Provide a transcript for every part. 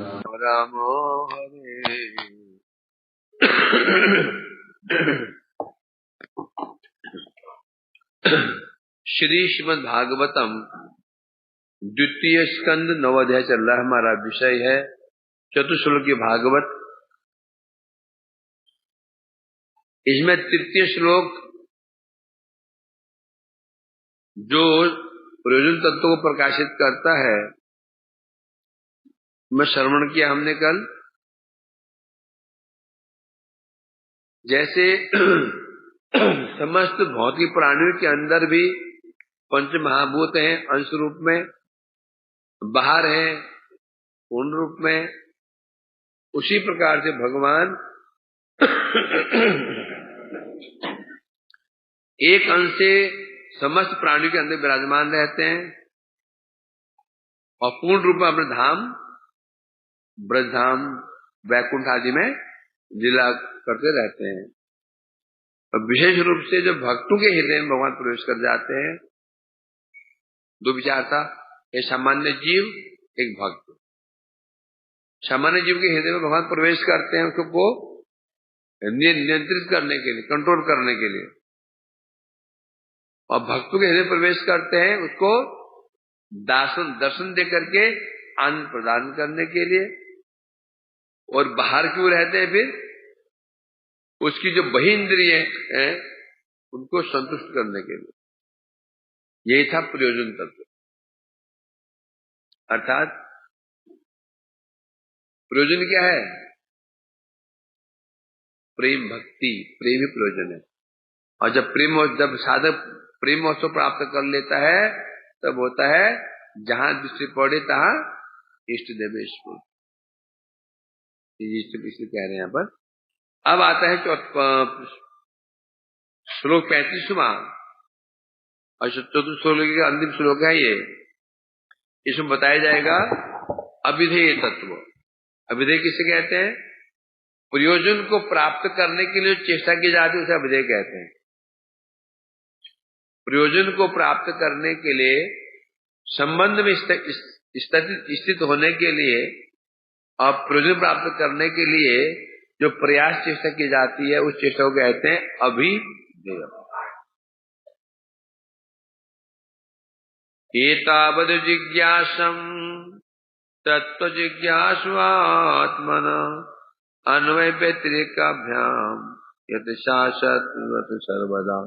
रामो हरे। श्री श्रीमद् भागवतम द्वितीय स्कंद नवोध्याय चल रहा है। हमारा विषय है चतुश्लोकी भागवत। इसमें तृतीय श्लोक जो प्रयोजन तत्व को प्रकाशित करता है, मैं श्रवण किया हमने कल। जैसे समस्त भौतिक प्राणियों के अंदर भी पंच महाभूत हैं अंश रूप में, बाहर है पूर्ण रूप में, उसी प्रकार से भगवान एक अंश से समस्त प्राणियों के अंदर विराजमान रहते हैं और पूर्ण रूप में अपने धाम ब्रजधाम वैकुंठ आदि में लीला करते रहते हैं। और विशेष रूप से जो भक्तों के हृदय में भगवान प्रवेश कर जाते हैं, दो विचार था, एक सामान्य जीव एक भक्त। सामान्य जीव के हृदय में भगवान प्रवेश करते हैं उसको नियंत्रित करने के लिए, कंट्रोल करने के लिए, और भक्तों के हृदय प्रवेश करते हैं उसको दर्शन दे करके आनंद प्रदान करने के लिए, और बाहर क्यों रहते हैं फिर उसकी जो बहिंद्रिय हैं उनको संतुष्ट करने के लिए। यही था प्रयोजन तत्व। अर्थात प्रयोजन क्या है? प्रेम भक्ति, प्रेम ही प्रयोजन है। और जब साधक प्रेम अवसर प्राप्त कर लेता है तब होता है जहां दृष्टि पड़े तहां इष्ट देवेश्वर। इसे कह रहे हैं यहाँ पर। अब आता है श्लोक 35वां और चतुर्थ श्लोक का अंतिम श्लोक है ये। इसमें बताया जाएगा अभिधेय तत्व। अभिधेय किसे कहते हैं? प्रयोजन को प्राप्त करने के लिए चेष्टा की जाती है उसे अभिधेय कहते हैं। प्रयोजन को प्राप्त करने के लिए संबंध में स्थित होने के लिए और प्रयोजन प्राप्त करने के लिए जो प्रयास चेष्टा की जाती है उस चेष्टा को कहते हैं अभिधेय। एतावद् जिज्ञासं तत्व जिज्ञासु आत्मना अन्वय व्यतिरेकाभ्याम यत् शाश्वत सर्वदा।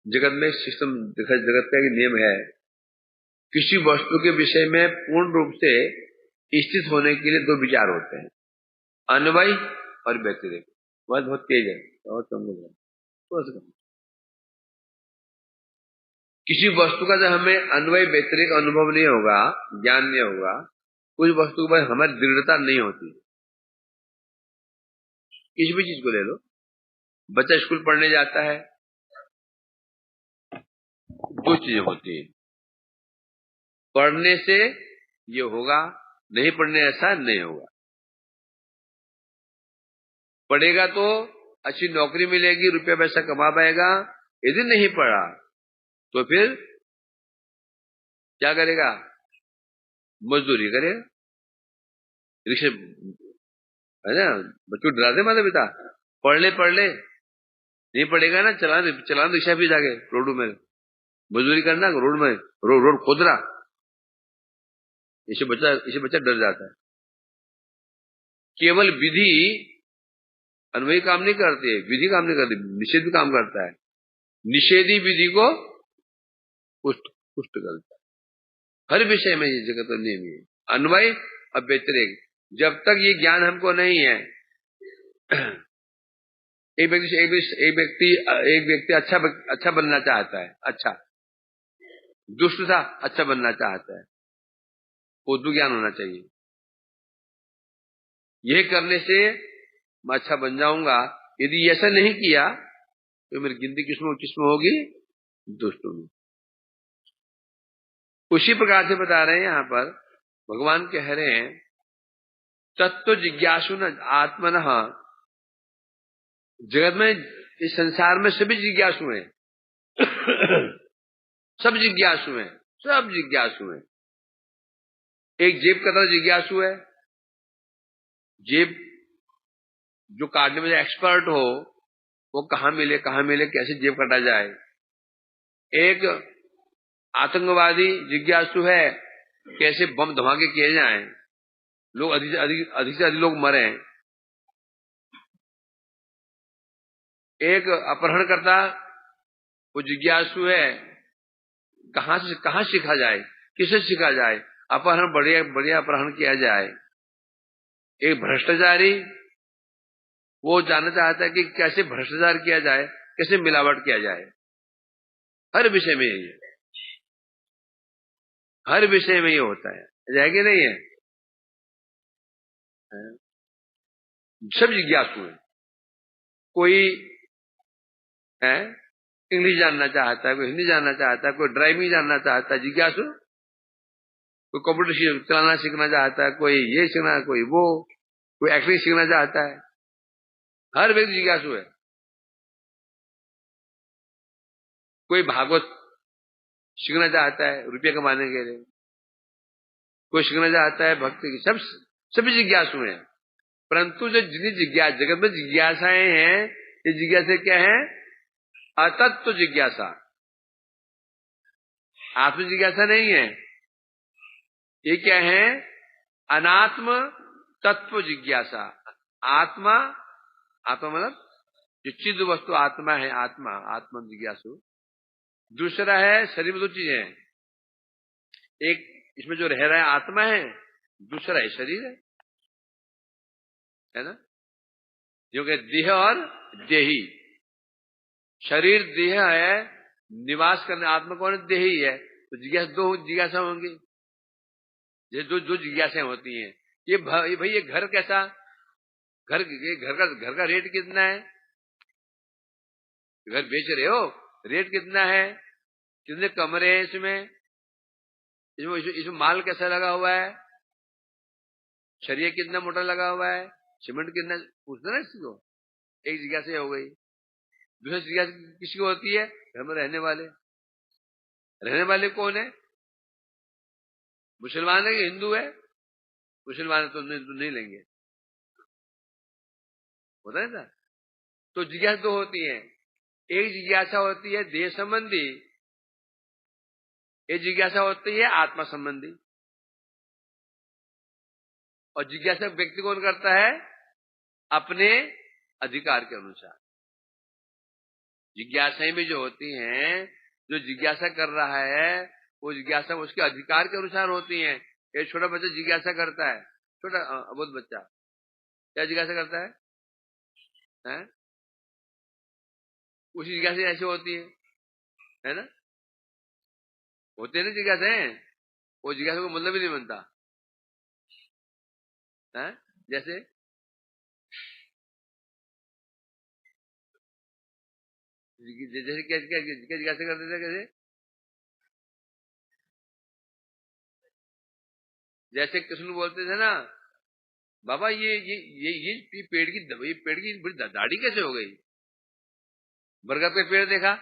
जगत में सिस्टम, जगत का एक नियम है, किसी वस्तु के विषय में पूर्ण रूप से स्थित होने के लिए दो विचार होते हैं, अन्वय और व्यतिरेक। बहुत तेज है और कम। किसी वस्तु का जब हमें अन्वय व्यतिरेक अनुभव नहीं होगा, ज्ञान नहीं होगा, कुछ वस्तु पर हमारी दृढ़ता नहीं होती। किसी भी चीज को ले लो, बच्चा स्कूल पढ़ने जाता है, दो चीजें होती है, पढ़ने से ये होगा, नहीं पढ़ने ऐसा नहीं होगा। पढ़ेगा तो अच्छी नौकरी मिलेगी, रुपया पैसा कमा पाएगा। यदि नहीं पढ़ा तो फिर क्या करेगा? मजदूरी करेगा। रिक्शे है ना, बच्चों डराते माता पिता, पढ़ ले नहीं पढ़ेगा ना, चलाना रिक्शा भी जाके रोड में मजदूरी करना, रोड में रोड खोदना। इसे बच्चा डर जाता है। केवल विधि अन्वयी काम नहीं करती है, विधि काम नहीं करती, निषेध भी काम करता है। निषेधी विधि को पुष्ट करता है। हर विषय में ये जगत का नियम है, अन्वय और व्यतिरेक। जब तक ये ज्ञान हमको नहीं है, एक व्यक्ति अच्छा बनना चाहता है, अच्छा दुष्ट था अच्छा बनना चाहता है, वो दो ज्ञान होना चाहिए। यह करने से मैं अच्छा बन जाऊंगा, यदि ऐसा नहीं किया तो मेरी गिनती किसमें होगी? दुष्टों में। उसी प्रकार से बता रहे हैं यहाँ पर भगवान कह रहे हैं तत्व जिज्ञासु न आत्मनः। जगत में, इस संसार में सभी जिज्ञासु हैं। सब जिज्ञासु हैं। एक जेब कतरा जिज्ञासु है, जेब जो काटने में एक्सपर्ट हो, वो कहाँ मिले कैसे जेब काटा जाए। एक आतंकवादी जिज्ञासु है, कैसे बम धमाके किए जाएं, लोग अधिक से अधिक लोग मरे। एक अपहरणकर्ता वो जिज्ञासु है, कहां सीखा जाए, किसे सीखा जाए, अपहरण बढ़िया अपहरण किया जाए। एक भ्रष्टाचारी वो जानना चाहता है कि कैसे भ्रष्टाचार किया जाए, कैसे मिलावट किया जाए। हर विषय में यही है, हर विषय में ये होता है कि नहीं है? सब जिज्ञासु है। कोई है इंग्लिश जानना चाहता है, कोई हिंदी जानना चाहता है, कोई ड्राइविंग जानना चाहता है, जिज्ञासु। कोई कंप्यूटर चलाना सीखना चाहता है, कोई ये सीखना, कोई वो, कोई एक्टिंग सीखना चाहता है। हर व्यक्ति जिज्ञासु है। कोई भागवत सीखना चाहता है रुपये कमाने के लिए, कोई सीखना चाहता है भक्ति की। सभी जिज्ञासु हैं। परंतु जो जितनी जिज्ञासा जगत में जिज्ञासाएं हैं, ये जिज्ञासा क्या है? अतत्व जिज्ञासा, आत्म जिज्ञासा नहीं है। ये क्या है? अनात्म तत्व जिज्ञासा। आत्मा मतलब जो चिद वस्तु आत्मा है, आत्मा जिज्ञासु। दूसरा है शरीर में दो चीजें, एक इसमें जो रह रहा है आत्मा है, दूसरा है शरीर है ना? जो कि देह और देही। शरीर देह है, निवास करने आत्मा कौन है? देही है। तो जिज्ञासा दो जिज्ञासा होंगी, ये दो जिज्ञासाएं होती हैं। ये भाई ये घर कैसा, घर का रेट कितना है? घर बेच रहे हो, रेट कितना है, कितने कमरे हैं इसमें माल कैसा लगा हुआ है, सरिया कितना मोटा लगा हुआ है, सीमेंट कितना, पूछना ना इसको। एक जिज्ञासा हो गई। दूसरी जिज्ञासा किसकी होती है? घर में रहने वाले कौन है? मुसलमान है कि हिंदू है? मुसलमान तो नहीं लेंगे, होता है ना? तो जिज्ञासा दो होती है। एक जिज्ञासा होती है देह संबंधी, एक जिज्ञासा होती है आत्मा संबंधी। और जिज्ञासा व्यक्ति कौन करता है? अपने अधिकार के अनुसार। जिज्ञासाएं भी जो होती हैं, जो जिज्ञासा कर रहा है वो जिज्ञासा उसके अधिकार के अनुसार होती हैं। एक छोटा बच्चा जिज्ञासा करता है, छोटा अबोध बच्चा क्या जिज्ञासा करता है? उसी जिज्ञासा ऐसी होती है ना? होते हैं ना जिज्ञासाएं, वो जिज्ञासा को मतलब ही नहीं बनता है। जैसे जैसे क्या जिज्ञासा करते थे? कैसे? जैसे कृष्ण बोलते थे ना, बाबा ये पेड़ की बड़ी दाढ़ी कैसे हो गई? बरगद पे पेड़ देखा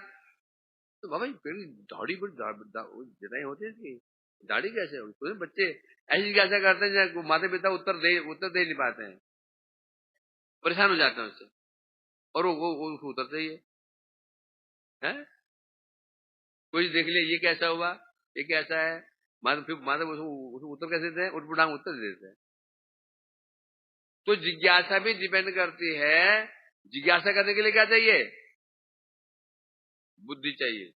तो बाबा ये पेड़ की दाढ़ी बड़ी जटाएं होती है, दाढ़ी कैसे हो गई? बच्चे ऐसी जिज्ञासा करते हैं, माता पिता उत्तर दे नहीं पाते हैं, परेशान हो जाते हैं उससे, और वो उसको उतरते ही है? कोई देख ले ये कैसा हुआ, ये कैसा है, माता उसको उत्तर कैसे देते हैं? उठपटांग उत्तर देते हैं। तो जिज्ञासा भी डिपेंड करती है। जिज्ञासा करने के लिए क्या चाहिए? बुद्धि चाहिए।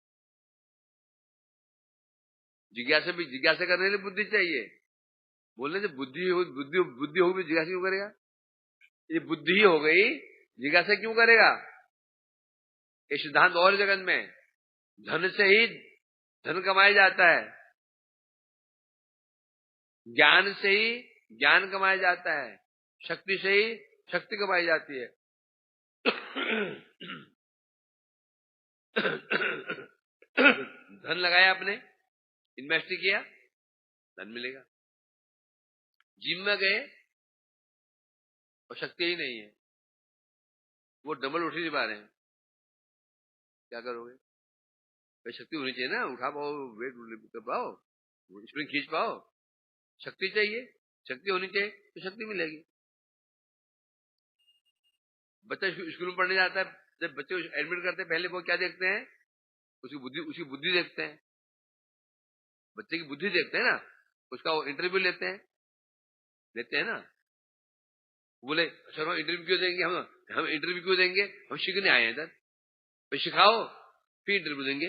जिज्ञासा करने के लिए बुद्धि चाहिए। बोलने से बुद्धि होगी, जिज्ञासा क्यों करेगा? ये बुद्धि ही हो गई, जिज्ञासा क्यों करेगा? ये सिद्धांत और जगत में धन से ही धन कमाया जाता है, ज्ञान से ही ज्ञान कमाया जाता है, शक्ति से ही शक्ति कमाई जाती है। धन लगाया आपने, इन्वेस्ट किया, धन मिलेगा। जिम में गए और शक्ति ही नहीं है, वो डबल उठ ही नहीं पा रहे हैं, क्या करोगे? भाई शक्ति होनी चाहिए ना, उठा पाओ, वेट कर पाओ, स्प्रिंग खींच पाओ, शक्ति चाहिए, शक्ति होनी चाहिए तो शक्ति मिलेगी। बच्चा स्कूल में पढ़ने जाता है, जब बच्चे को एडमिट करते हैं पहले वो क्या देखते हैं? उसकी बुद्धि देखते हैं, बच्चे की बुद्धि देखते हैं ना, उसका वो इंटरव्यू लेते हैं ना। बोले सर हम इंटरव्यू क्यों देंगे? हम इंटरव्यू क्यों देंगे? हम सीखने आए हैं इधर, तो सिखाओ फिर इंटरव्यू देंगे।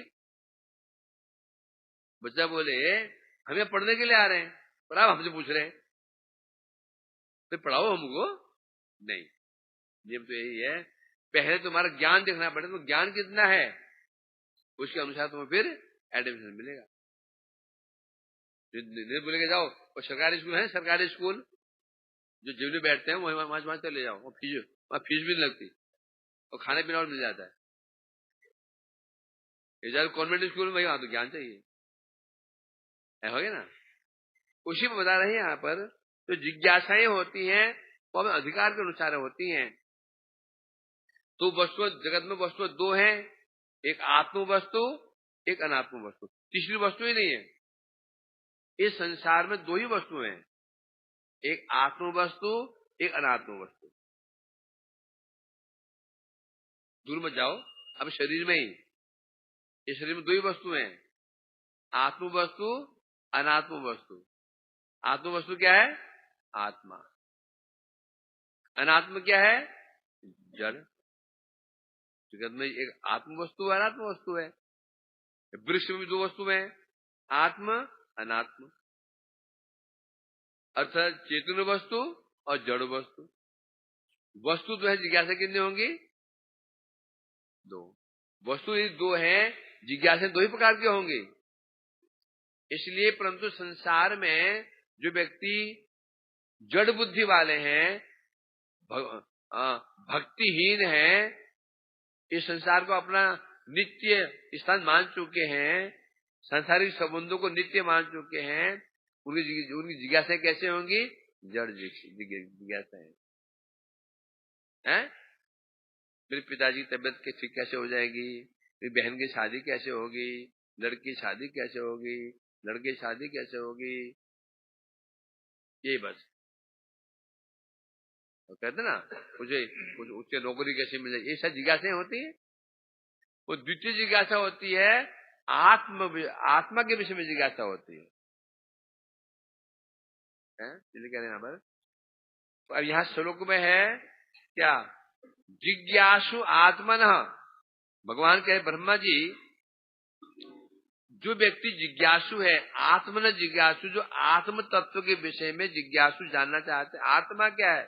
बच्चा बोले हम यहाँ पढ़ने के लिए आ रहे हैं, पर आप हमसे पूछ रहे हैं, तो पढ़ाओ हमको। नहीं, नियम तो यही है, पहले तुम्हारा ज्ञान देखना पड़ेगा, तो ज्ञान कितना है उसके अनुसार तुम्हें फिर एडमिशन मिलेगा। नहीं बोलेगा जाओ और सरकारी स्कूल है, सरकारी स्कूल जो जीवनी बैठते हैं वहां चले जाओ, वहां फीस भी नहीं लगती और खाने पीना और मिल जाता है। इधर कॉन्वेंट स्कूल में भाई वहां तो ज्ञान चाहिए, हो गया ना। उसी में बता रहे हैं यहाँ पर जो जिज्ञासाएं होती हैं वो हमें अधिकार के अनुसार होती हैं। तो वस्तु जगत में वस्तु दो हैं, एक आत्म वस्तु, एक अनात्म वस्तु, तीसरी वस्तु ही नहीं है। इस संसार में दो ही वस्तु हैं, एक आत्म वस्तु, एक अनात्म वस्तु। दूर मत जाओ, अब शरीर में ही, इस शरीर में दो ही वस्तु हैं, आत्म वस्तु, अनात्म वस्तु। आत्म वस्तु क्या है? आत्मा। अनात्म क्या है? जड़। जगत में एक आत्म वस्तु है, अनात्म वस्तु है। वृक्ष में भी दो वस्तु हैं, आत्म अनात्म, अर्थात चेतन वस्तु और जड़ वस्तु। वस्तु तो है, जिज्ञासा कितनी होंगी? दो। वस्तु यदि दो है, जिज्ञासा दो ही प्रकार के होंगे। इसलिए परंतु संसार में जो व्यक्ति जड़ बुद्धि वाले हैं, भक्तिहीन हैं, इस संसार को अपना नित्य स्थान मान चुके हैं, सांसारिक संबंधों को नित्य मान चुके हैं, उनकी जिज्ञासा कैसे होंगी? जड़ जिज्ञासा है। मेरे पिताजी की तबियत ठीक कैसे हो जाएगी, मेरी बहन की शादी कैसे होगी, लड़की की शादी कैसे होगी, लड़के की शादी कैसे होगी, ये बस। तो कहते ना मुझे उसके नौकरी कैसे मिल जाए, ये सब जिज्ञासाएं होती है। वो द्वितीय जिज्ञासा होती है, आत्मा के विषय में जिज्ञासा होती है। इसलिए कह रहे हैं यहाँ पर। तो अब यहाँ श्लोक में है क्या? जिज्ञासु आत्मनः। भगवान कहे ब्रह्मा जी, जो व्यक्ति जिज्ञासु है, आत्मन जिज्ञासु, जो आत्म तत्व के विषय में जिज्ञासु जानना चाहते हैं। आत्मा क्या है?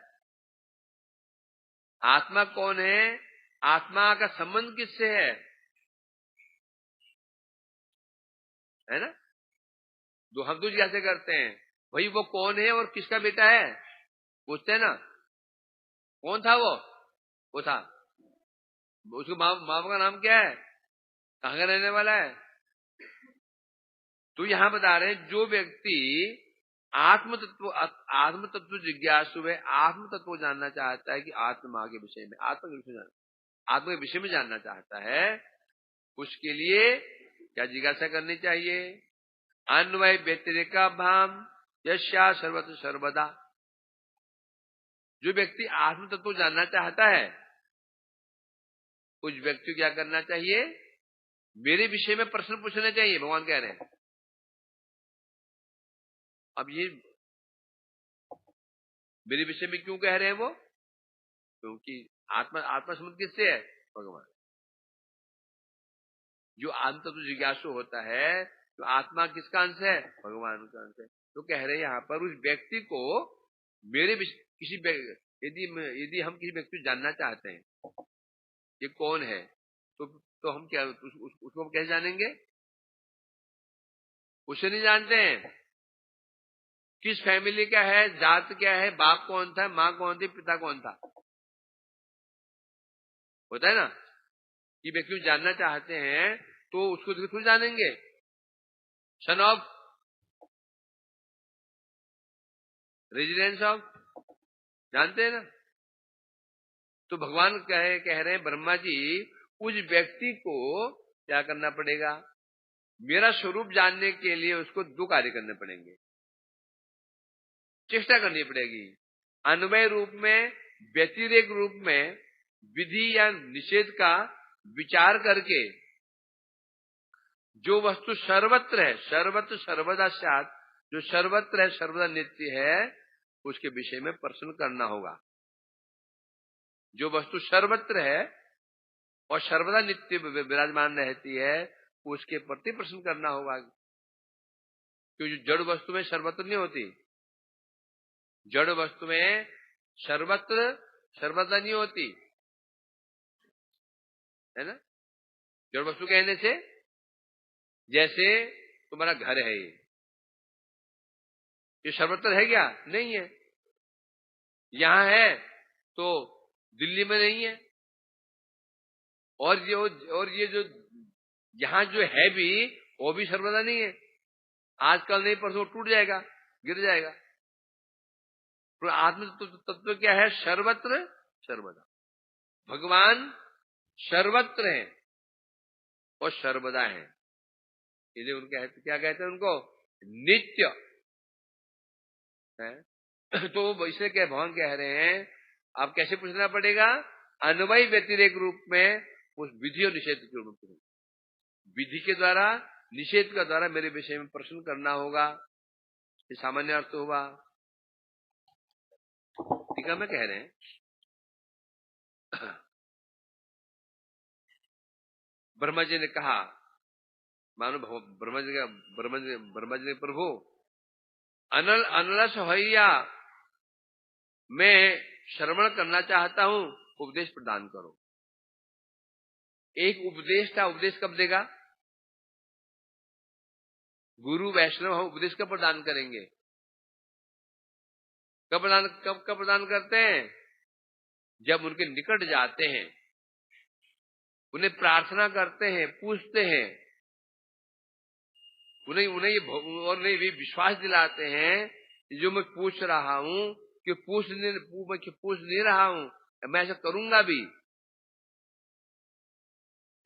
आत्मा कौन है? आत्मा का संबंध किससे है ना? दो हम तो जिज्ञासा करते हैं, भाई वो कौन है और किसका बेटा है, पूछते हैं ना। कौन था वो था, उसके माँ बाप का नाम क्या है, कहाँ का रहने वाला है। तो यहां बता रहे हैं जो व्यक्ति आत्म तत्व जिज्ञासु है, आत्म तत्व जानना चाहता है कि आत्मा के विषय में, आत्मा के विषय में जानना चाहता है, उसके लिए क्या जिज्ञासा करनी चाहिए? अन्वय व्यतिरेका भाम यस्या सर्वत्र सर्वदा। जो व्यक्ति आत्म तत्व जानना चाहता है, उस व्यक्ति को क्या करना चाहिए? मेरे विषय में प्रश्न पूछना चाहिए। भगवान कह रहे हैं। अब ये मेरे विषय में क्यों कह रहे हैं वो? क्योंकि आत्मा संबंध किससे है? भगवान। जो आत्म तत्व जिज्ञासु होता है, तो आत्मा किसका अंश है? भगवान का अंश है। तो कह रहे हैं यहाँ पर उस व्यक्ति को मेरे यदि हम किसी व्यक्ति को जानना चाहते हैं ये कौन है, तो हम क्या उसको हम कैसे जानेंगे? उसे नहीं जानते हैं। किस फैमिली का है, जात क्या है, बाप कौन था, माँ कौन थी, पिता कौन था, होता है ना। कि व्यक्ति को जानना चाहते हैं तो उसको थोड़ी जानेंगे। सन ऑफ, रेजिडेंस ऑफ, जानते हैं ना। तो भगवान कह रहे हैं ब्रह्मा जी, उस व्यक्ति को क्या करना पड़ेगा? मेरा स्वरूप जानने के लिए उसको दो कार्य करने पड़ेंगे। चेष्टा करनी पड़ेगी। अन्वय रूप में, व्यतिरेक रूप में विधि या निषेध का विचार करके जो वस्तु सर्वत्र है, सर्वत्र सर्वदा स्यात्, जो सर्वत्र है सर्वदा नित्य है, उसके विषय में प्रश्न करना होगा। जो वस्तु सर्वत्र है और सर्वदा नित्य विराजमान रहती है, उसके प्रति प्रश्न करना होगा। क्योंकि जड़ वस्तु में सर्वत्र नहीं होती, जड़ वस्तु में सर्वत्र सर्वदा नहीं होती है ना। जड़ वस्तु कहने से जैसे तुम्हारा घर है, ये सर्वत्र है क्या? नहीं है। यहां है तो दिल्ली में नहीं है, और ये जो यहां जो है भी, वो भी सर्वदा नहीं है। आजकल नहीं, परसों टूट जाएगा, गिर जाएगा। तो आत्म तत्व क्या है? सर्वत्र सर्वदा। भगवान सर्वत्र है और सर्वदा है, इसलिए उनके क्या कहते हैं? उनको नित्य है। तो इसे क्या भगवान कह रहे हैं, आप कैसे पूछना पड़ेगा? अन्वय व्यतिरेक रूप में, उस विधि और निषेध के रूप में। विधि के द्वारा, निषेध के द्वारा मेरे विषय में प्रश्न करना होगा। ये सामान्य अर्थ हुआ। टीका में कह रहे हैं, ब्रह्मा जी ने कहा, मानो ब्रह्मा जी ने प्रभु अनलस होइया, मैं श्रवण करना चाहता हूं, उपदेश प्रदान करो। एक उपदेश था, उपदेश कब देगा? गुरु वैष्णव हम उपदेश कब प्रदान करेंगे? कब प्रदान करते हैं? जब उनके निकट जाते हैं, उन्हें प्रार्थना करते हैं, पूछते हैं, उन्हें भी विश्वास दिलाते हैं, जो मैं पूछ रहा हूं कि पूछ नहीं रहा हूं, मैं ऐसा करूंगा भी।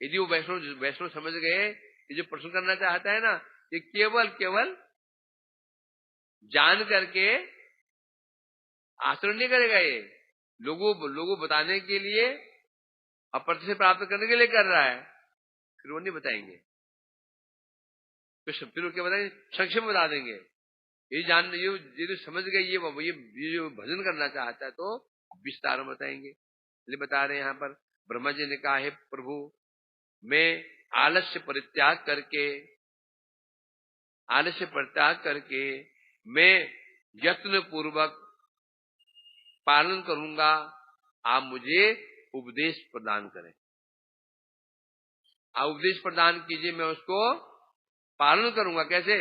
यदि वो वैष्णव समझ गए, ये जो प्रश्न करना चाहता है ना, ये केवल जान करके आचरण नहीं करेगा, ये लोगों बताने के लिए, अप्रत्य से प्राप्त करने के लिए कर रहा है, फिर वो नहीं बताएंगे। फिर क्या बताएंगे? संक्षेप बता देंगे। ये जो समझ गए, ये जो भजन करना चाहता है, तो विस्तार में बताएंगे। इसलिए बता रहे हैं यहाँ पर, ब्रह्मा जी ने कहा है, प्रभु मैं आलस्य परित्याग करके मैं यत्न पूर्वक पालन करूंगा, आप मुझे उपदेश प्रदान करें। आप उपदेश प्रदान कीजिए, मैं उसको पालन करूंगा। कैसे?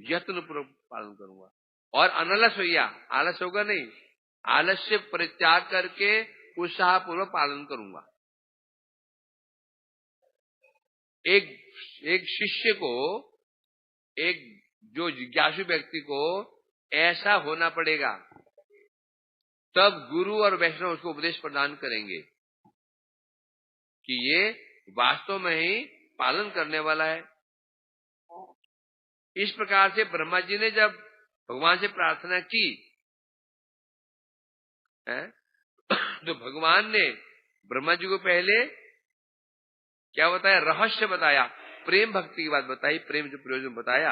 यत्न पूर्वक पालन करूंगा। और अनलस होइया, आलस होगा नहीं, आलस्य परित्याग करके उत्साह पूर्वक पालन करूंगा। एक शिष्य को, एक जो जिज्ञासु व्यक्ति को ऐसा होना पड़ेगा, तब गुरु और वैष्णव उसको उपदेश प्रदान करेंगे कि ये वास्तव में ही पालन करने वाला है। इस प्रकार से ब्रह्मा जी ने जब भगवान से प्रार्थना की तो भगवान ने ब्रह्मा जी को पहले क्या बताया? रहस्य बताया, प्रेम भक्ति की बात बताई, प्रेम जो प्रयोजन बताया।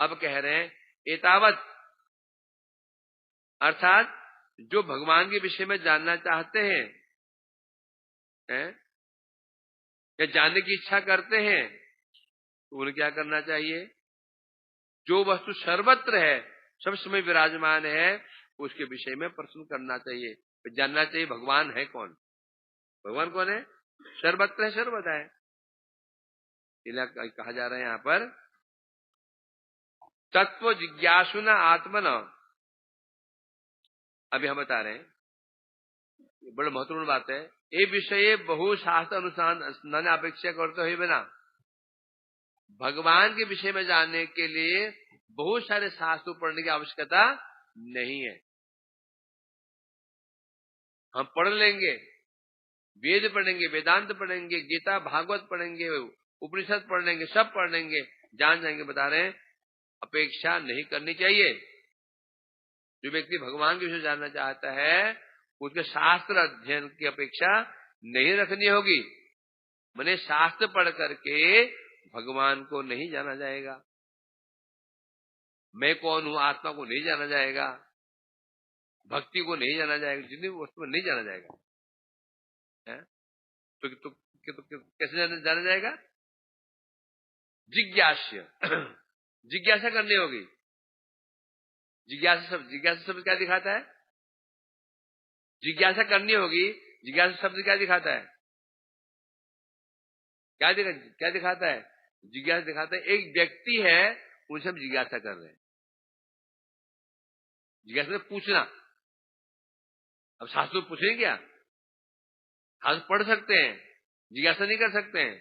अब कह रहे हैं एतावत, अर्थात जो भगवान के विषय में जानना चाहते हैं, या जानने की इच्छा करते हैं, तो उन्हें क्या करना चाहिए? जो वस्तु सर्वत्र है, सब समय विराजमान है, उसके विषय में प्रश्न करना चाहिए, जानना चाहिए भगवान है कौन। भगवान कौन है? सर्वत्र है, सर्वदा है। कहा जा रहा है यहाँ पर, तत्व जिज्ञासुना आत्मन। अभी हम बता रहे हैं, बड़ा महत्वपूर्ण बात है, ये विषय बहु शास्त्र अनुसंधान अपेक्षा करते हुए बिना, भगवान के विषय में जानने के लिए बहुत सारे शास्त्र पढ़ने की आवश्यकता नहीं है। हम पढ़ लेंगे, वेद पढ़ेंगे, वेदांत पढ़ेंगे, गीता भागवत पढ़ेंगे, उपनिषद पढ़ लेंगे, सब पढ़ लेंगे, जान जाएंगे। बता रहे हैं, अपेक्षा नहीं करनी चाहिए। जो व्यक्ति भगवान के विषय जानना चाहता है उसके शास्त्र अध्ययन की अपेक्षा नहीं रखनी होगी। मैंने शास्त्र पढ़ करके भगवान को नहीं जाना जाएगा, मैं कौन हूं आत्मा को नहीं जाना जाएगा, भक्ति को नहीं जाना जाएगा, जितनी वस्तु नहीं जाना जाएगा है? तो कैसे जाना जाएगा? जिज्ञास्य जिज्ञासा करनी होगी। जिज्ञासा शब्द क्या दिखाता है? जिज्ञासा करनी होगी। जिज्ञासा शब्द क्या दिखाता है? क्या दिखाता है? जिज्ञासा दिखाता है एक व्यक्ति है, उनसे हम जिज्ञासा कर रहे हैं। जिज्ञासा में पूछना। अब शास्त्र में पूछेंगे क्या? शास्त्र पढ़ सकते हैं, जिज्ञासा नहीं कर सकते हैं।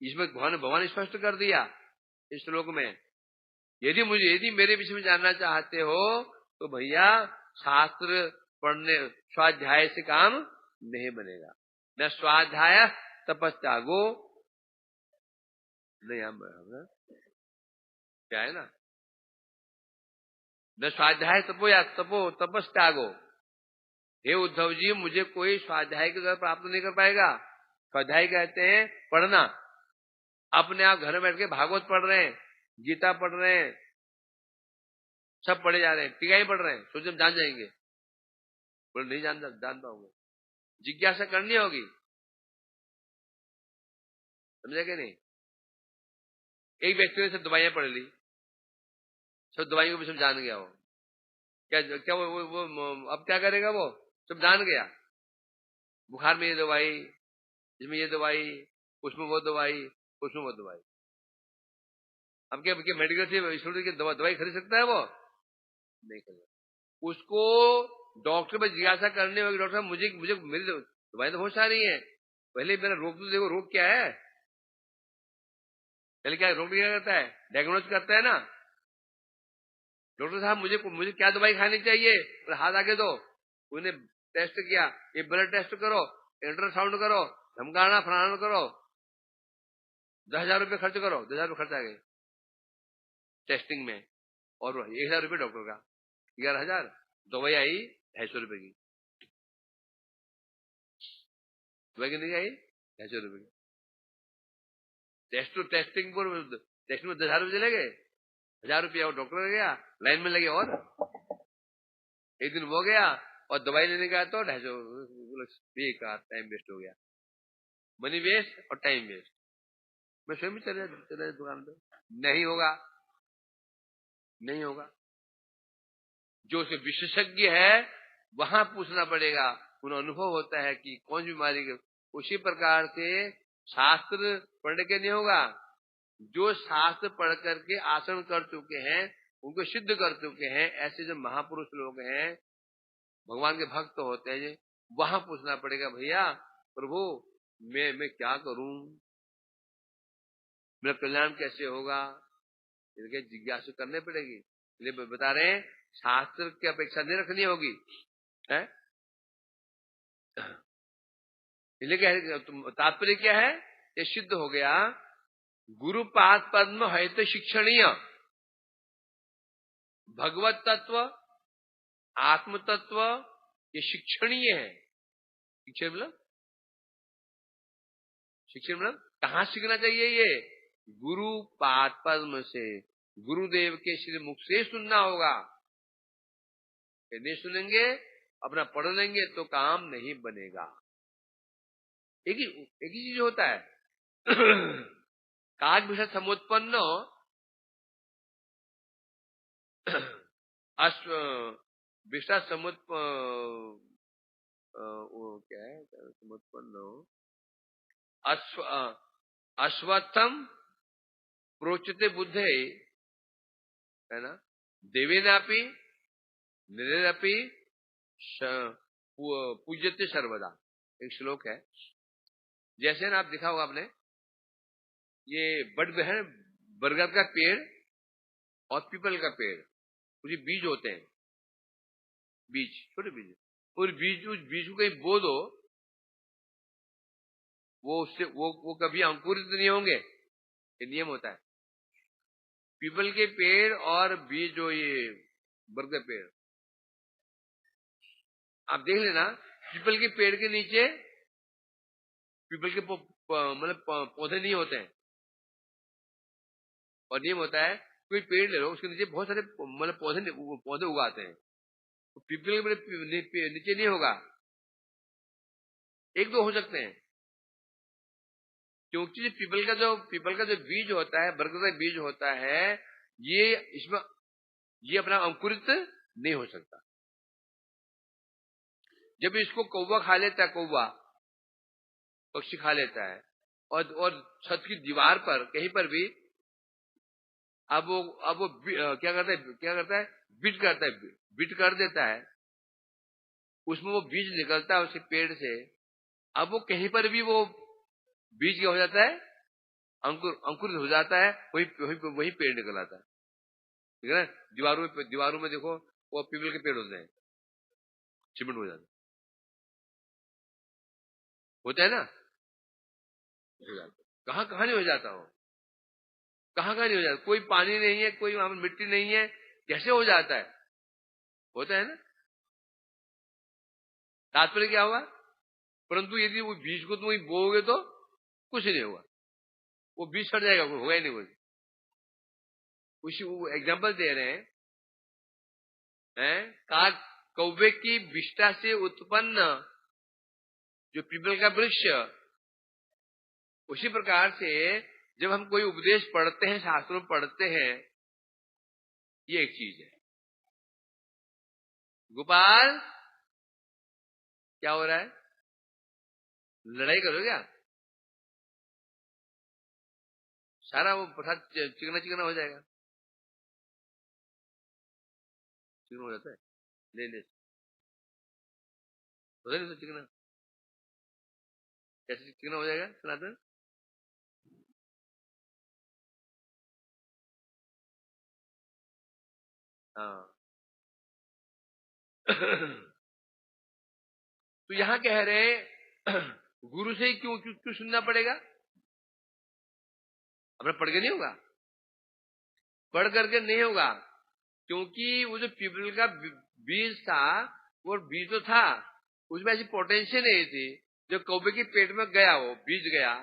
इसमें भगवान स्पष्ट कर दिया इस श्लोक में, यदि मेरे विषय में जानना चाहते हो तो भैया शास्त्र पढ़ने स्वाध्याय से काम नहीं बनेगा। न स्वाध्याय तपस्यागो, नहीं हम क्या है ना, न स्वाध्याय तपस्यागो। हे उद्धव जी, मुझे कोई स्वाध्याय के द्वारा प्राप्त नहीं कर पाएगा। स्वाध्याय कहते हैं पढ़ना। अपने आप घर में बैठ के भागवत पढ़ रहे हैं, गीता पढ़ रहे हैं, सब पढ़े जा रहे हैं, टीका ही पढ़ रहे हैं, सोचे हम जान जाएंगे। बोले नहीं जान पाओगे। जिज्ञासा करनी होगी, समझे कि नहीं? एक व्यक्ति ने सब दवाइयां पढ़ ली, सब दवाइयों को भी सब जान गया। वो क्या वो अब क्या करेगा? वो सब जान गया। बुखार में ये दवाई, इसमें ये दवाई, उसमें वो दवाई, उसमें वो दवाई। अब क्या मेडिकल से दवाई खरीद सकता है? वो नहीं खरीद। उसको डॉक्टर पर जिज्ञासा करने होगी। डॉक्टर साहब मुझे मेरी दवाई तो बहुत सारी है, पहले मेरा रोग तो देखो, रोग क्या है पहले। क्या रोग क्या करता है? डायग्नोज करता है ना। डॉक्टर साहब मुझे क्या दवाई खानी चाहिए? तो हाथ आगे दो, उन्हें टेस्ट किया, ये ब्लड टेस्ट करो, अल्ट्रासाउंड करो, धमकाना फलाना करो, 10,000 रुपये खर्च करो। 10,000 रुपये खर्च आ गए टेस्टिंग में, और 1,000 रुपये डॉक्टर का, 11,000। दवाई आई 250 रुपये की। दवाई की नहीं आई 250 रुपये की। टेस्टिंग में 10,000 रुपये चले गए। 1,000 रुपया और डॉक्टर गया, लाइन में लगे, और एक दिन वो गया और दवाई लेने गया तो 250 बेकार, टाइम वेस्ट हो गया, मनी वेस्ट और टाइम वेस्ट। मैं स्वयं चले दुकान पे, नहीं होगा। जो उसे विशेषज्ञ है वहां पूछना पड़ेगा, उन्हें अनुभव होता है कि कौन सी बीमारी के। उसी प्रकार से शास्त्र पढ़ने के नहीं होगा। जो शास्त्र पढ़ करके आचरण कर चुके हैं, उनको सिद्ध कर चुके हैं, ऐसे जो महापुरुष लोग हैं, भगवान के भक्त होते हैं, वहां पूछना पड़ेगा, भैया प्रभु मैं क्या करूं, मेरा कल्याण कैसे होगा? इनके जिज्ञासा करने पड़ेगी। इसलिए बता रहे हैं शास्त्र की अपेक्षा नहीं रखनी होगी है? इसलिए तात्पर्य क्या है? ये सिद्ध हो गया गुरु पाद पद्म है तो शिक्षणीय। भगवत तत्व, आत्म तत्व ये शिक्षणीय है। शिक्षण मतलब कहाँ सीखना चाहिए? ये गुरु पाद पद्म से, गुरुदेव के श्री मुख से सुनना होगा। नहीं सुनेंगे, अपना पढ़ लेंगे तो काम नहीं बनेगा। एक ही चीज होता है काग विषय समुत्पन्न विषय क्या है समुत्पन्न अश्वत्थम प्रोचते बुद्धे, है ना, देवेनापि निरपि पूज्यते सर्वदा, एक श्लोक है। जैसे ना आप दिखा होगा आपने, ये बड़ है बरगद का पेड़ और पीपल का पेड़, उसके बीज होते हैं, बीज छोटे बीज, और उस बीज को कहीं बो दो, वो उससे वो कभी अंकुरित नहीं होंगे, ये नियम होता है। पीपल के पेड़ और बीज जो ये बरगद पेड़, आप देख लेना, पीपल के पेड़ के नीचे पीपल के मतलब पौधे नहीं होते हैं। और नियम होता है, कोई पेड़ ले लो, उसके नीचे बहुत सारे मतलब पौधे उगाते हैं, तो पीपल के नीचे नहीं होगा, एक दो हो सकते हैं, क्योंकि पीपल का जो बीज होता है, बरगद का बीज होता है, ये अपना अंकुरित नहीं हो सकता। जब इसको कौवा खा लेता है, कौवा पक्षी खा लेता है, और छत की दीवार पर कहीं पर भी अब वो क्या करता है, बिट कर देता है, उसमें वो बीज निकलता है उसके पेड़ से। अब वो कहीं पर भी वो बीज क्या हो जाता है, अंकुरित हो जाता है, वही पेड़ निकल आता है। ठीक है ना, दीवारों में देखो, वो पीपल के पेड़ होते हैं, सीमेंट हो जाता होता है ना, हो जाता है। कहाँ कहाँ नहीं हो जाता हो, कहाँ कहाँ नहीं हो जाता, कोई पानी नहीं है, कोई वहां पर मिट्टी नहीं है, कैसे हो जाता है, होता है ना। तात्पर्य क्या हुआ, परंतु यदि वो बीज को तुम वही बोओगे तो कुछ नहीं होगा, वो बीज सड़ जाएगा, होगा ही नहीं कुछ। उसी एग्जाम्पल दे रहे हैं, कौवे की विष्ठा से उत्पन्न जो पीपल का वृक्ष, उसी प्रकार से जब हम कोई उपदेश पढ़ते हैं, शास्त्रों में पढ़ते हैं, ये एक चीज है। गोपाल क्या हो रहा है, लड़ाई करो क्या, सारा वो प्रसाद चिकना चिकना हो जाएगा, चिकना हो जाता है, ले होता नहीं तो चिकना, कैसे चिकना हो जाएगा सनातन। हाँ तो यहां कह रहे गुरु से ही क्यों क्यों क्यों सुनना पड़ेगा, अपना पढ़ के नहीं होगा, पढ़ करके नहीं होगा, क्योंकि वो जो पीपल का बीज था, वो बीज तो था, उसमें ऐसी पोटेंशियल नहीं थी। जब कौवे के पेट में गया, वो बीज गया,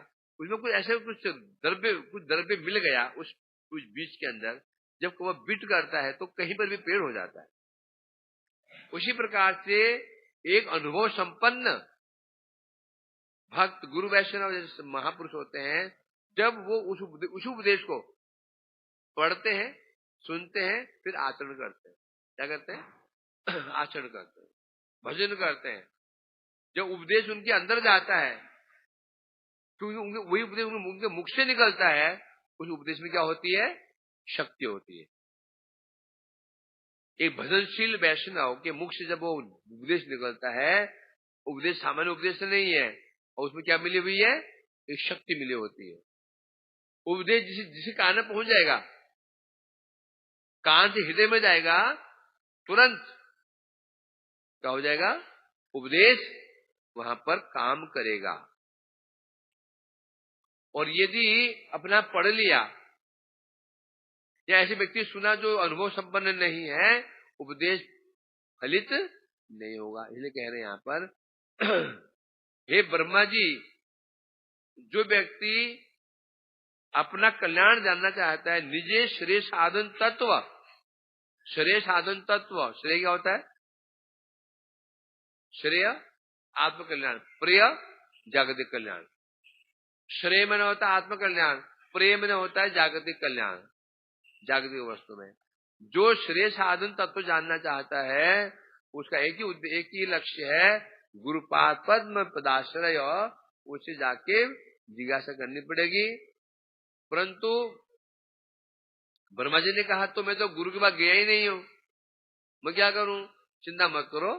उसमें कुछ द्रव्य मिल गया उस बीज के अंदर। जब कौवा बिट करता है तो कहीं पर भी पेड़ हो जाता है। उसी प्रकार से एक अनुभव संपन्न भक्त, गुरु वैष्णव जैसे महापुरुष होते हैं, जब वो उस उपदेश को पढ़ते हैं, सुनते हैं, फिर आचरण करते हैं। क्या करते हैं आचरण करते हैं, भजन करते हैं। जब उपदेश उनके अंदर जाता है, क्योंकि वही उपदेश उनके मुख से निकलता है, उस उपदेश में क्या होती है, शक्ति होती है। एक भजनशील वैष्णव के मुख से जब वो उपदेश निकलता है, उपदेश सामान्य उपदेश नहीं है, और उसमें क्या मिली हुई है, एक शक्ति मिली होती है। उपदेश जिसे कान में पहुंच जाएगा, कान से हृदय में जाएगा, तुरंत क्या हो जाएगा, उपदेश वहां पर काम करेगा। और यदि अपना पढ़ लिया, या ऐसे व्यक्ति सुना जो अनुभव संपन्न नहीं है, उपदेश फलित नहीं होगा। इसलिए कह रहे हैं यहां पर हे ब्रह्मा जी, जो व्यक्ति अपना कल्याण जानना चाहता है, निजे श्रेय साधन तत्व, श्रेय साधन तत्व, श्रेय क्या होता है, श्रेय आत्मकल्याण, प्रिय जागतिक कल्याण। श्रेय में होता है आत्मकल्याण, प्रिय में होता है जागतिक कल्याण। जागतिक वस्तु में जो श्रेय साधन तत्व जानना चाहता है, उसका एक ही लक्ष्य है, गुरुपाद पद्म पदाश्रय, उसे जाके जिज्ञासा करनी पड़ेगी। परंतु ब्रह्मा जी ने कहा, तो मैं तो गुरु के पास गया ही नहीं हूं, मैं क्या करूं, चिंता मत करो,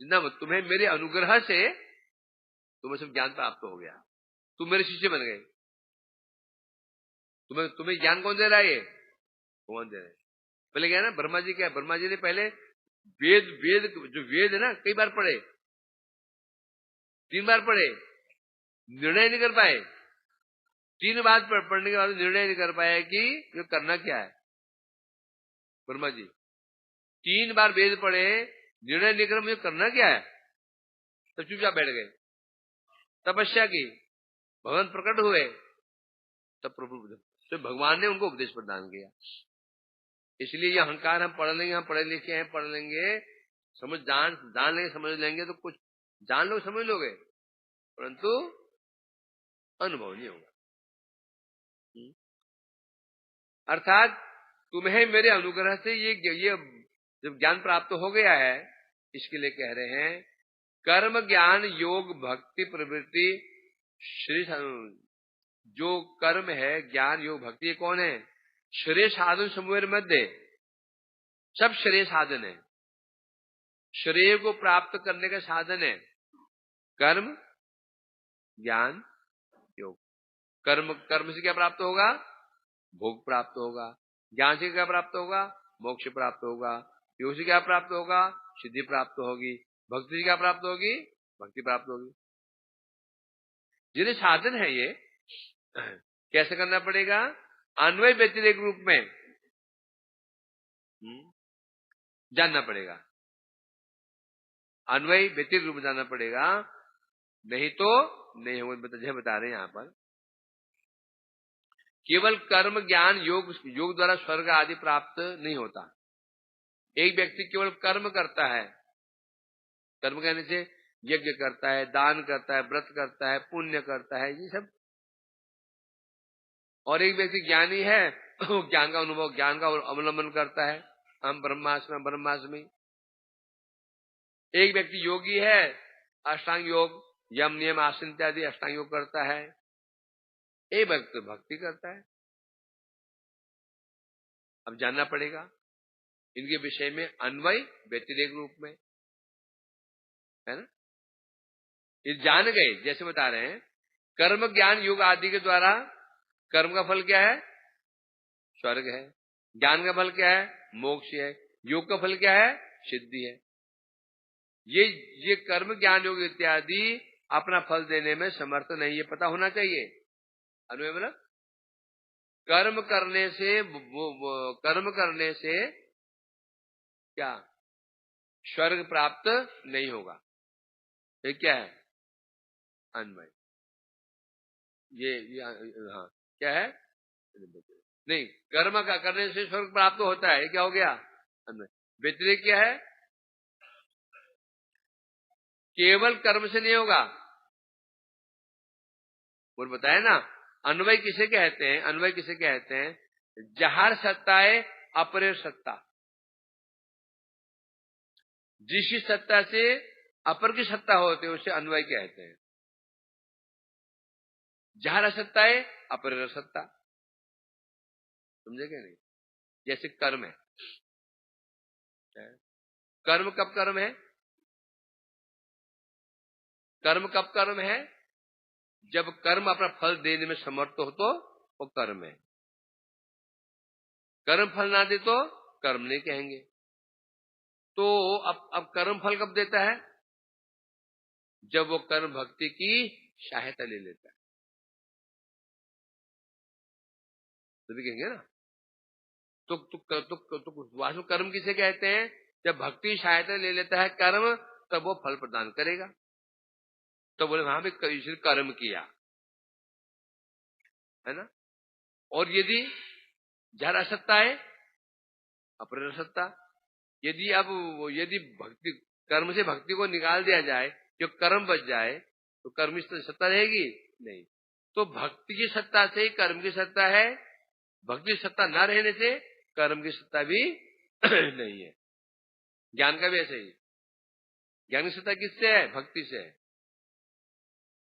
चिंता मत, तुम्हें मेरे अनुग्रह से तुम्हें सब ज्ञान प्राप्त हो गया, तुम मेरे शिष्य बन गए। तुम्हें ज्ञान कौन दे रहा है, ये भगवान दे रहे हैं। पहले क्या है ना, ब्रह्मा जी क्या, ब्रह्मा जी ने पहले वेद है ना, कई बार पढ़े, 3 बार पढ़े, निर्णय नहीं कर पाए। 3 बार पढ़ने के बाद निर्णय नहीं कर पाया कि ये करना क्या है। ब्रह्मा जी 3 बार वेद पढ़े, निर्णय लेकर मुझे करना क्या है, तो चुपचाप बैठ गए, तपस्या की, भगवान प्रकट हुए, तब प्रभु तो भगवान ने उनको उपदेश प्रदान किया। इसलिए ये अहंकार, हम पढ़ लेंगे, हम पढ़े लिखे हैं, पढ़ लेंगे, जान लेंगे, समझ लेंगे, तो कुछ जान लो, समझ लोगे, परंतु अनुभव नहीं होगा। अर्थात तुम्हें मेरे अनुग्रह से ये जब ज्ञान प्राप्त हो गया है, इसके लिए कह रहे हैं कर्म ज्ञान योग भक्ति प्रवृत्ति श्री, जो कर्म है, ज्ञान योग भक्ति, ये कौन है? श्रेय साधन समूह मध्य, सब श्रेय साधन है, श्रेय को प्राप्त करने का साधन है कर्म ज्ञान योग। कर्म से क्या प्राप्त होगा? भोग प्राप्त होगा। ज्ञान से क्या प्राप्त होगा? मोक्ष प्राप्त होगा। योग से क्या प्राप्त होगा? सिद्धि प्राप्त होगी। भक्ति से क्या प्राप्त होगी? भक्ति प्राप्त होगी। जिन्हें साधन है ये कैसे करना पड़ेगा? अन्वय व्यतिरेक रूप में जानना पड़ेगा, अन्वय व्यतिरेक रूप में जानना पड़ेगा, नहीं तो नहीं हो। बता रहे हैं यहां पर केवल कर्म ज्ञान योग द्वारा स्वर्ग आदि प्राप्त नहीं होता। एक व्यक्ति केवल कर्म करता है, कर्म करने से यज्ञ करता है, दान करता है, व्रत करता है, पुण्य करता है, ये सब, और एक व्यक्ति ज्ञानी है, ज्ञान का अनुभव, ज्ञान का अवलंबन करता है, हम ब्रह्मास्मि। एक व्यक्ति योगी है, अष्टांग योग, यम नियम आसन इत्यादि अष्टांग योग करता है। एक व्यक्ति भक्ति करता है। अब जानना पड़ेगा इनके विषय में अन्वय व्यतिरेक रूप में, है ना। ये जान गए, जैसे बता रहे हैं कर्म ज्ञान योग आदि के द्वारा कर्म का फल क्या है? स्वर्ग है। ज्ञान का फल क्या है? मोक्ष है। योग का फल क्या है? सिद्धि है। ये कर्म ज्ञान योग इत्यादि अपना फल देने में समर्थ नहीं, ये पता होना चाहिए। अन्वय मतलब कर्म करने से क्या स्वर्ग प्राप्त नहीं होगा, ये क्या है? अन्वय। ये हाँ क्या है? नहीं, कर्म का करने से स्वर्ग प्राप्त होता है, क्या हो गया? अन्वय। व्यतिरेक क्या है? केवल कर्म से नहीं होगा, और बताया ना अन्वय किसे कहते हैं? अन्वय किसे कहते हैं? जहार सत्ता है अपरे सत्ता, जिस सत्ता से अपर की सत्ता होती है उसे अन्वय कहते हैं। जहार सत्ता है अपर सत्ता, समझे क्या? नहीं, जैसे कर्म है, कर्म कब कर्म है? कर्म कब कर्म है? जब कर्म अपना फल देने में समर्थ हो तो वो कर्म है। कर्म फल ना दे तो कर्म नहीं कहेंगे। तो अब कर्म फल कब देता है? जब वो कर्म भक्ति की सहायता ले लेता है, तभी कहेंगे ना। तो वास्तव कर्म किसे कहते हैं? जब भक्ति सहायता ले लेता है कर्म, तब वो फल प्रदान करेगा। तो बोले वहां भी इसने कर्म किया, है ना। और यदि जड़ असत्ता है अपर सत्ता, यदि भक्ति कर्म से भक्ति को निकाल दिया जाए, जो कर्म बच जाए, तो कर्म की सत्ता रहेगी नहीं। तो भक्ति की सत्ता से ही कर्म की सत्ता है, भक्ति की सत्ता न रहने से कर्म की सत्ता भी नहीं है। ज्ञान का भी ऐसे ही, ज्ञान की सत्ता किससे है? भक्ति से है।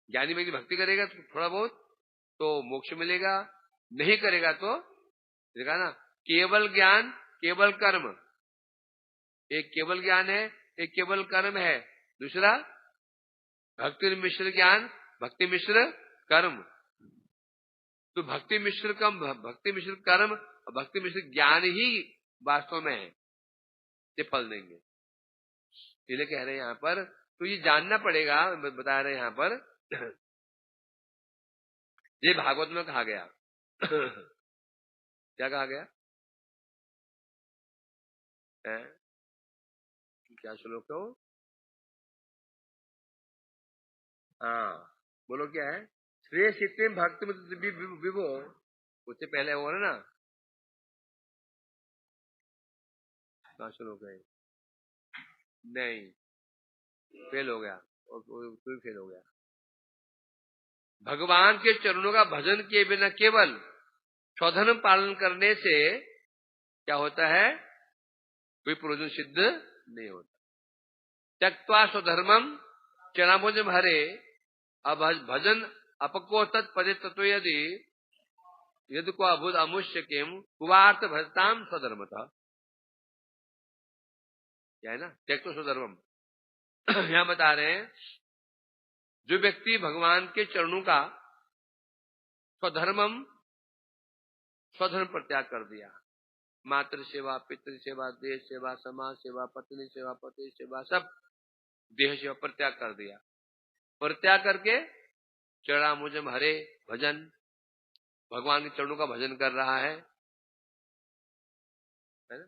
ज्ञानी व्यक्ति भक्ति करेगा तो थोड़ा बहुत तो मोक्ष मिलेगा, नहीं करेगा तो देखा ना, केवल ज्ञान केवल कर्म, एक केवल ज्ञान है, एक केवल कर्म है, दूसरा भक्ति मिश्र ज्ञान भक्ति मिश्र कर्म। तो भक्ति मिश्र कर्म और भक्ति मिश्र ज्ञान ही वास्तव में है, ये फल देंगे। इसलिए कह रहे हैं यहां पर, तो ये जानना पड़ेगा। बता रहे हैं यहां पर ये भागवत में कहा गया क्या कहा गया? है? क्या श्लोक हो? हाँ, बोलो क्या है? श्रेय सिद्धि भक्ति विभो, उससे पहले वो है ना, क्या श्लोक है? नहीं, फेल हो गया, और कोई फेल हो गया। भगवान के चरणों का भजन किए बिना केवल स्वधर्म पालन करने से क्या होता है? कोई प्रयोजन सिद्ध नहीं होता। त्यक्त्वा स्वधर्मम चरणाम्बुजम हरे, अब भजन अपको तत्पदे तत्व यदि यदि को अभुत अमुष्य किम कुवार्थ भजताम स्वधर्मतः, क्या है ना, त्यक्त्वा स्वधर्मम। यहां बता रहे हैं, जो व्यक्ति भगवान के चरणों का स्वधर्मम, स्वधर्म पर त्याग कर दिया, मातृ सेवा, पितृ सेवा, देश सेवा, समाज सेवा, पत्नी सेवा, पति सेवा, सब देह सेवा पर त्याग कर दिया, परित्याग करके चरणा मुझम हरे भजन, भगवान के चरणों का भजन कर रहा है ना?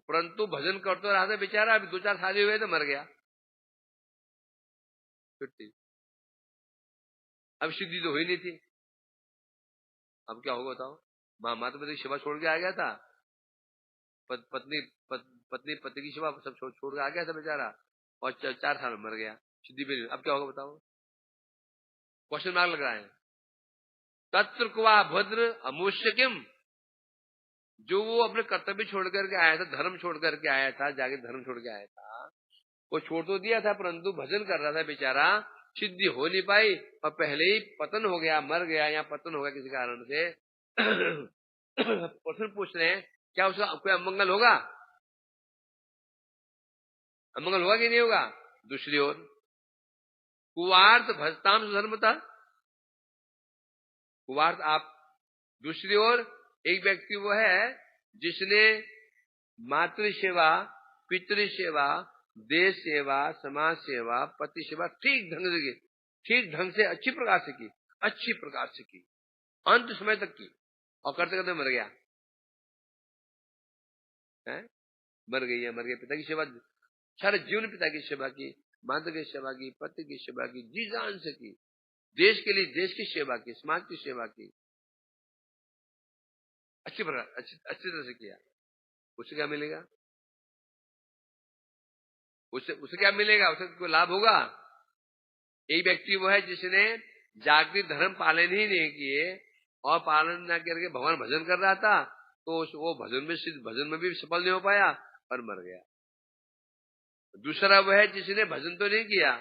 परंतु भजन करते रहा था बेचारा, अभी 2-4 साल हुए तो मर गया, छुट्टी, अब सिद्धि तो हुई नहीं थी। अब क्या होगा बताओ? माता पिता की सेवा छोड़ के आ गया था, पत्नी पति की सेवा सब छोड़ के आ गया था बेचारा, और 4 साल में मर गया, सिद्धि भी नहीं। अब क्या होगा बताओ? क्वेश्चन मार्क लग रहा है। तत्र कुआ भद्र अमुष्य किम, जो वो अपने कर्तव्य छोड़ करके आया था, धर्म छोड़ करके आया था, जाके धर्म छोड़ के आया था, वो छोड़ तो दिया था, परंतु भजन कर रहा था बेचारा, सिद्धि हो नहीं पाई, और पहले ही पतन हो गया, मर गया, या पतन हो गया किसी कारण से। प्रश्न पूछ रहे हैं, क्या उसका कोई अमंगल होगा? अमंगल होगा कि नहीं होगा? दूसरी ओर कुवार्थ भजताम धर्मता, कुवार्थ आप, दूसरी ओर एक व्यक्ति वो है जिसने मातृ सेवा, पितृ सेवा, देश सेवा, समाज सेवा, पति सेवा ठीक ढंग से अच्छी प्रकार से की, अंत समय तक की, और करते करते मर गया है, मर गया। पिता की सेवा, सारे जीवन पिता की सेवा की, माता की सेवा की, पति की सेवा की, जी जान से की, देश के लिए देश की सेवा की, समाज की सेवा की, अच्छी तरह से किया। उसे क्या मिलेगा? उसे क्या मिलेगा? उसे कोई लाभ होगा? एक व्यक्ति वो है जिसने जागतिक धर्म पालन ही नहीं किए, और पालन न करके भगवान भजन कर रहा था, तो वो भजन में भी सफल नहीं हो पाया और मर गया। दूसरा वो है जिसने भजन तो नहीं किया,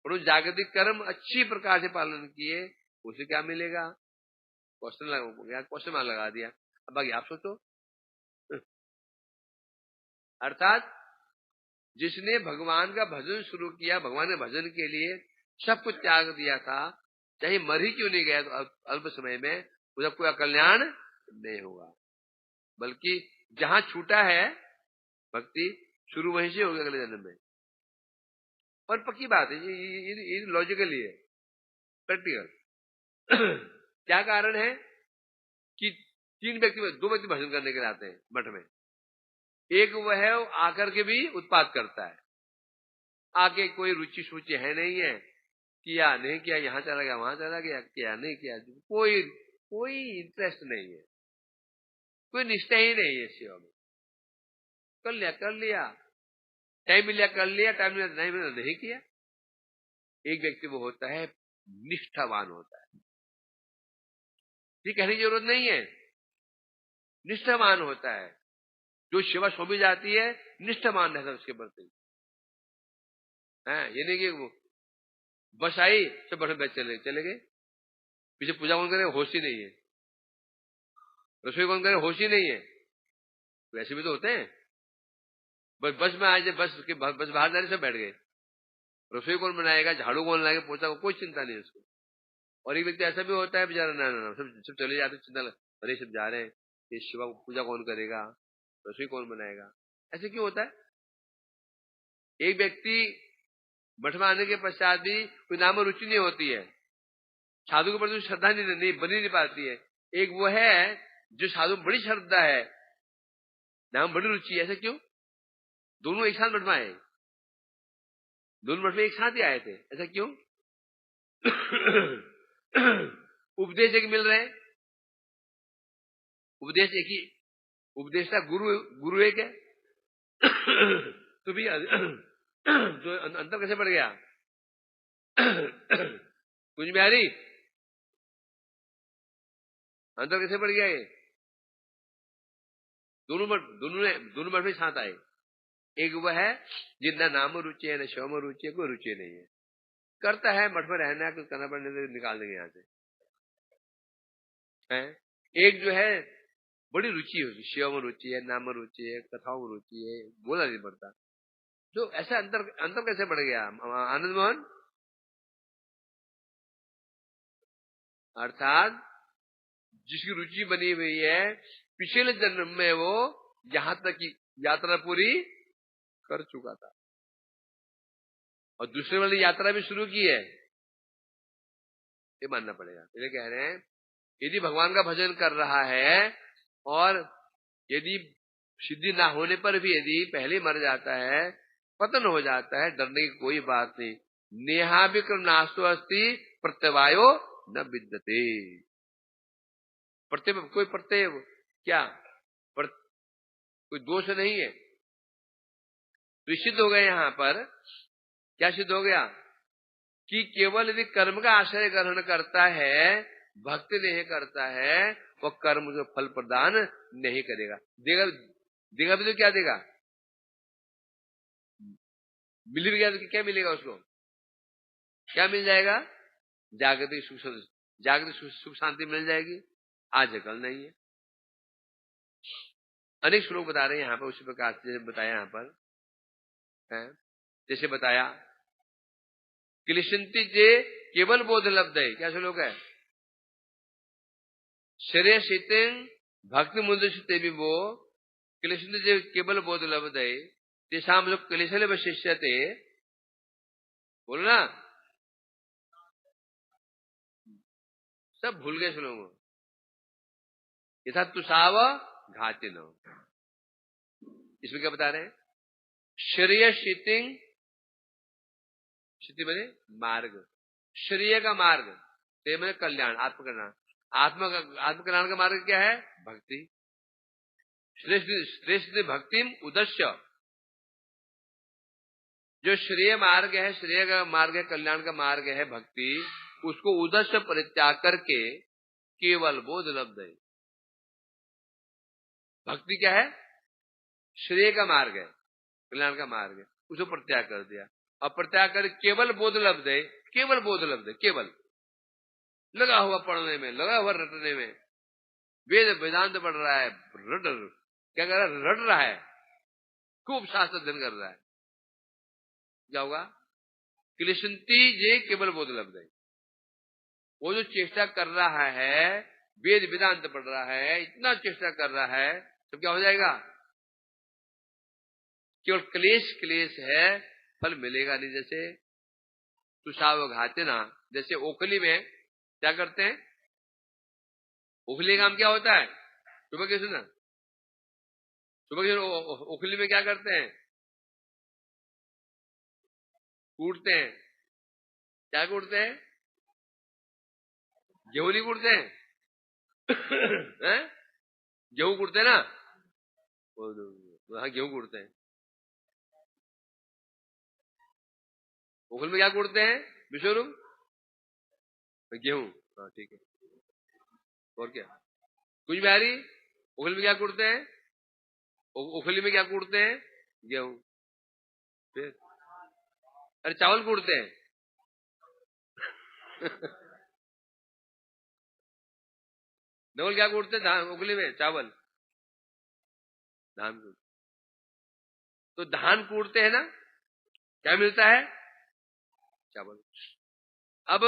पर जागतिक कर्म अच्छी प्रकार से पालन किए, उसे क्या मिलेगा? क्वेश्चन मार्क लगा दिया। अब बाकी आप सोचो। अर्थात जिसने भगवान का भजन शुरू किया, भगवान के भजन के लिए सब कुछ त्याग दिया था, चाहे मर ही क्यों नहीं गया तो अल्प समय में, उसका कोई कल्याण नहीं होगा, बल्कि जहां छूटा है भक्ति, शुरू वहीं से होगा अगले जन्म में। और पक्की बात है, ये लॉजिकली है, प्रैक्टिकल। क्या कारण है कि 2 व्यक्ति भजन करने के लिए आते हैं मठ में। एक वह है आकर के भी उत्पाद करता है, आके कोई रुचि सूचि है नहीं है, किया नहीं किया, यहाँ चला गया वहां चला गया, किया नहीं किया, कोई इंटरेस्ट नहीं है, कोई निष्ठा ही नहीं है सेवा में। कर लिया, टाइम मिला कर लिया, टाइम मिला नहीं किया। एक व्यक्ति वो होता है निष्ठावान होता है, ये कहने की जरूरत नहीं है, निष्ठावान होता है, जो सेवा सौंपी जाती है निष्ठावान रहता है उसके प्रति। ये नहीं कि वो बस आई सब बैठे चले गए, पीछे पूजा कौन करे, होश ही नहीं है, रसोई कौन करे, होश ही नहीं है। वैसे भी तो होते हैं, बस में आज बस बाहर जाने से बैठ गए, रसोई कौन बनाएगा, झाड़ू कौन लाएगा, पोछा, कोई चिंता नहीं है उसको। और एक व्यक्ति ऐसा भी होता है बेचारा, ना सब चले जाते, चिंता, अरे सब जा रहे हैं, ये शिवा पूजा कौन करेगा, रसोई कौन बनाएगा, ऐसे क्यों होता है? एक व्यक्ति मठ में आने के पश्चात भी कोई नाम और रुचि नहीं होती है, साधु के प्रति श्रद्धा नहीं, बनी नहीं पाती है। एक वो है जो साधु में बड़ी श्रद्धा है, नाम बड़ी रुचि, ऐसा क्यों? दोनों एक साथ मठ में आए, दोनों मठ में एक साथ ही आए थे, ऐसा क्यों? उपदेश एक मिल रहे हैं, उपदेश एक ही, उपदेशता गुरु एक है। तो भी तो अंतर कैसे बढ़ गया? कुछ भी आ रही, अंतर कैसे बढ़ गया? ये दोनों मठ में साथ आए। एक वह है जितना नाम रुचि है, न शव रुचि है, कोई रुचि नहीं है, करता है मठ में रहना है, कुछ करना पड़ने से निकाल देंगे यहाँ से, है। एक जो है बड़ी रुचि होगी, शिव में रुचि है, नाम में रुचि है, कथाओं में रुचि है, बोला नहीं पड़ता। तो ऐसा अंतर कैसे बढ़ गया आनंद मोहन? अर्थात जिसकी रुचि बनी हुई है, पिछले जन्म में वो यहां तक की यात्रा पूरी कर चुका था और दूसरे वाली यात्रा भी शुरू की है, ये मानना पड़ेगा। इसलिए कह रहे हैं यदि भगवान का भजन कर रहा है और यदि सिद्धि ना होने पर भी यदि पहले मर जाता है, पतन हो जाता है, डरने की कोई बात नहीं। नेहा विक्रम नास्तो अस्ति प्रत्यवायो न विद्यते। कोई प्रत्यय क्या कोई दोष नहीं है। तो सिद्ध हो गए यहां पर, क्या सिद्ध हो गया कि केवल यदि कर्म का आश्रय ग्रहण करता है, भक्ति नहीं करता है, वो कर्म जो फल प्रदान नहीं करेगा। देगा भी तो क्या देगा? मिल भी गया तो क्या मिलेगा उसको? क्या मिल जाएगा? जागृतिक सुख शांति मिल जाएगी, आज कल नहीं है। अनेक श्लोक बता रहे हैं यहाँ पर, उसी प्रकार से बताया यहाँ पर है। जैसे बताया क्लिशंति जे केवल बोध लब्ध है, क्या श्लोक है? शरीर शीतिंग भक्ति मुद्रित भी वो क्लिशंति जे केवल बोध लब्ध है, तेसाम जो क्लिशल वशिष्य थे, बोलो ना, सब भूल गए श्लोक। यथा तुषाव घाति न, इसमें क्या बता रहे हैं? श्रेय शीतिंग, क्षिति बने मार्ग, श्रेय का मार्ग, ते मैंने कल्याण, आत्मकल्याण। आत्मकल्याण का मार्ग क्या है? भक्ति। श्रेष्ठ भक्तिम उद्देश्य, जो श्रेय मार्ग है, श्रेय का मार्ग है, कल्याण का मार्ग है भक्ति, उसको उद्देश्य परित्याग करके केवल बोध लब्ध है। भक्ति क्या है? श्रेय का मार्ग है, कल्याण का मार्ग है, उसको परित्याग कर दिया। और परित्याग कर केवल बोध लब्ध है, केवल बोध लब्ध है, केवल लगा हुआ पढ़ने में, लगा हुआ रटने में, वेदांत पढ़ रहा है, क्या कर रहा है? रट रहा है, खूब शास्त्र अध्ययन कर रहा है। क्या होगा? क्लिशंति जे केवल बोध लब्ध है। वो जो चेष्टा कर रहा है, वेद वेदांत पढ़ रहा है, इतना चेष्टा कर रहा है, तो क्या हो जाएगा? केवल क्लेश है, फल मिलेगा नहीं। जैसे तुषाव घाते ना, जैसे ओखली में क्या करते हैं? ओखली का काम क्या होता है? सुबह के सुना, सुबह के ओखली में क्या करते हैं? कूटते हैं। क्या कूटते हैं? गेहूं नहीं कूटते हैं? गेहूं कूटते हैं ना, हाँ गेहूं कूटते हैं। ओखल में क्या कूटते हैं विश्वरूप? गेहूं, हाँ ठीक है। और क्या कुछ भी आ रही? ओखली में क्या कूटते हैं? ओखली में क्या कूटते हैं? गेहूं। फिर अरे चावल कूटते हैं। नवल क्या कूटते हैं? धान। ओखली में चावल, धान कूट। तो धान कूटते हैं ना, क्या मिलता है? चावल। अब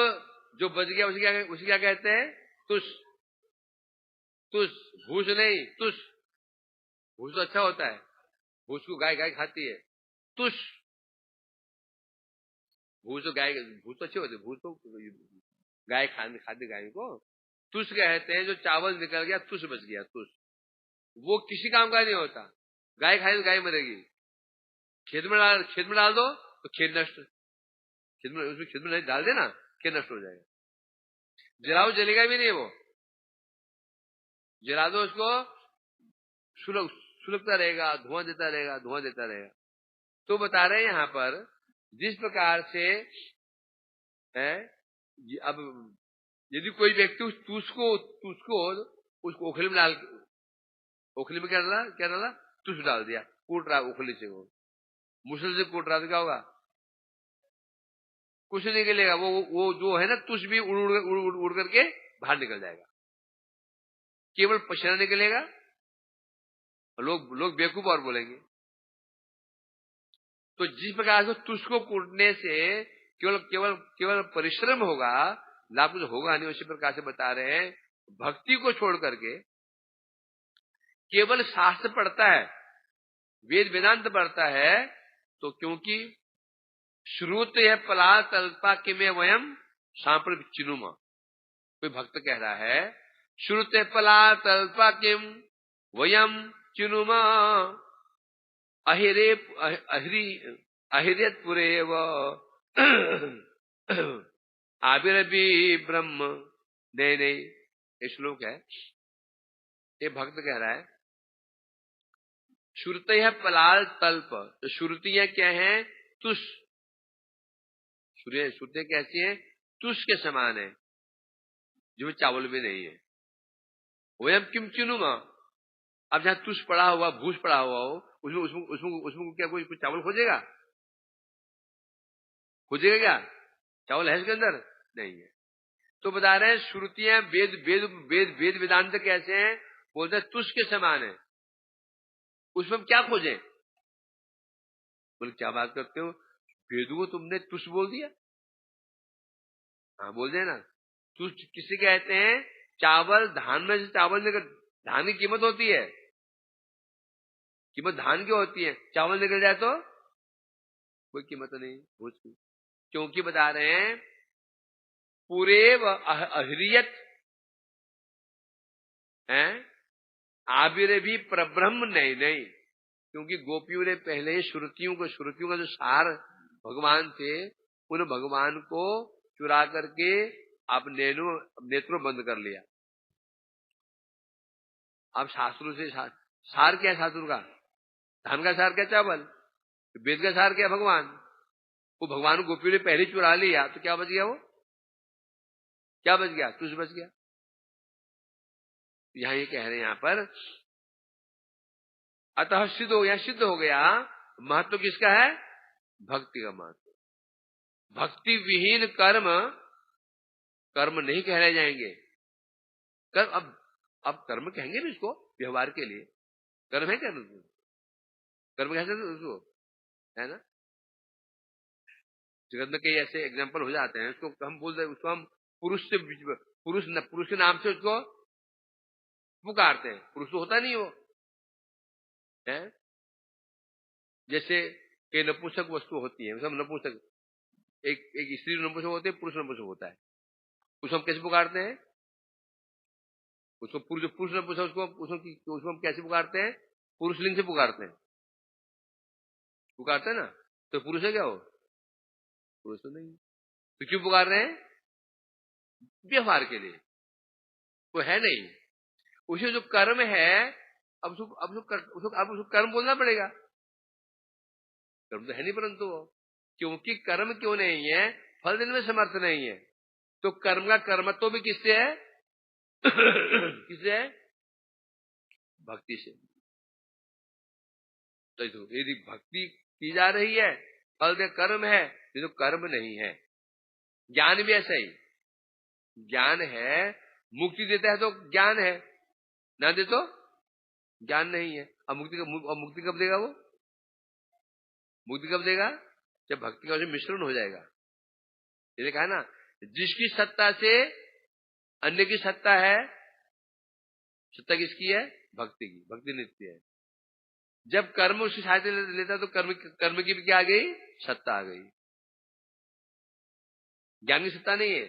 जो बच गया उसे क्या कहते हैं? तुष। तुष, भूस नहीं, तुष। भूस तो अच्छा होता है, भूस को गाय खाती है। तुष, भूस तो अच्छे होते, भूस तो गाय खाती गाय को। तुष कहते हैं जो चावल निकल गया, तुष बच गया, तुष। वो किसी काम का नहीं होता, गाय खाए तो गाय मरेगी, खेत में डाल दो तो खेत नष्ट, खेत में नहीं डाल देना, खेत नष्ट हो जाएगा। जलाओ जलेगा भी नहीं वो, जला दो उसको सुलगता रहेगा, धुआं देता रहेगा। तो बता रहे हैं यहाँ पर जिस प्रकार से है, अब यदि कोई व्यक्ति उस तुष को उसको ओखली में क्या डाला, तुष डाल दिया, कूट रहा ओखली से, वो मुसल से कूट रहा तो क्या होगा, कुछ नहीं निकलेगा, वो जो है ना तुष भी उड़ करके बाहर निकल जाएगा, केवल पसीना निकलेगा। लोग बेवकूफ और बोलेंगे। तो जिस प्रकार से तुष को कूटने से केवल परिश्रम होगा, लाभ कुछ होगा नहीं, उसी प्रकार से बता रहे हैं भक्ति को छोड़ करके केवल शास्त्र पढ़ता है, वेद वेदांत पढ़ता है, तो क्योंकि श्रुत है पला तल्पा कि में वयम सांप्र चिनुमा, कोई भक्त कह रहा है श्रुत पला तल्पा किम वयम चिनुमा अहिरेत पुरे व आविर्भी ब्रह्म। नहीं, ये श्लोक है, ये भक्त कह रहा है श्रुति है पलाल तल्प, तो श्रुतियां क्या हैं, तुष, श्रुति कैसी है, तुष के समान है, जो चावल भी नहीं है। वयम किम चिनुमा, अब जहां तुष पड़ा हुआ, भूस पड़ा हुआ हो, उसमें क्या कोई चावल खोजेगा क्या, चावल है इसके अंदर, नहीं है। तो बता रहे हैं श्रुतियां वेद वेदांत कैसे हैं, बोलते हैं तुष के समान है, उसमें हम क्या खोजें। बोले क्या बात करते हो, वेदों को तुमने तुष बोल दिया। हाँ बोल दिया ना, तुष किसे कहते हैं, चावल, धान में से चावल निकल, धान की कीमत होती है, कीमत धान की होती है, चावल निकल जाए तो कोई कीमत नहीं भूज की। क्योंकि बता रहे हैं पूरे अहरियत है, आबिर भी परब्रह्म नहीं, क्योंकि गोपियों ने पहले ही श्रुतियों का जो सार भगवान थे, उन भगवान को चुरा करके अपने नेत्रों बंद कर लिया। अब शास्त्रों से सार क्या है, शास्त्रों का धान का सार क्या, चावल, वेद का सार क्या, भगवान, वो भगवान को गोपियों ने पहले चुरा लिया, तो क्या बच गया, वो क्या बच गया, तुझ बच गया। यहां ये कह रहे हैं यहां पर अतः सिद्ध हो गया महत्व किसका है, भक्ति का महत्व। भक्ति विहीन कर्म नहीं कहले जाएंगे। कर्म अब कर्म कहेंगे भी इसको व्यवहार के लिए, कर्म है क्या, कर्म कह सकते उसको, है ना। जगत में कई ऐसे एग्जाम्पल हो जाते हैं, उसको हम बोलते हैं, उसको हम पुरुष के नाम से उसको पुकारते हैं, पुरुष तो होता नहीं वो है। जैसे कई नपुंसक वस्तु होती है, सब नपुंसक, एक स्त्री नपुंसक होती है, पुरुष नपुंसक होता है, उसको हम कैसे पुकारते हैं, उसको पुरुष नपुंसक, उसको हम कैसे पुकारते हैं, पुरुष लिंग से पुकारते हैं ना, तो पुरुष है क्या वो, पुरुष तो नहीं, तो क्यों पुकार रहे हैं, व्यवहार के लिए, वो है नहीं। उसे जो कर्म है, अब उसको कर्म बोलना पड़ेगा, कर्म तो है नहीं, परंतु वो क्योंकि कर्म क्यों नहीं है, फल देने में समर्थ नहीं है, तो कर्म का कर्मत्व भी किससे है किससे है, भक्ति से। तो यदि भक्ति की जा रही है, फल दे कर्म है, ये तो कर्म नहीं है। ज्ञान भी ऐसा ही, ज्ञान है, मुक्ति देता है तो ज्ञान है, ना दे तो ज्ञान नहीं है। अब मुक्ति कब देगा वो, मुक्ति कब देगा, जब भक्ति का मिश्रण हो जाएगा। ये कहा ना, जिसकी सत्ता से अन्य की सत्ता है, सत्ता किसकी है, भक्ति की, भक्ति नित्य है। जब कर्म उसकी सहायता लेता तो कर्म की भी क्या आ गई, सत्ता आ गई। ज्ञान की सत्ता नहीं है,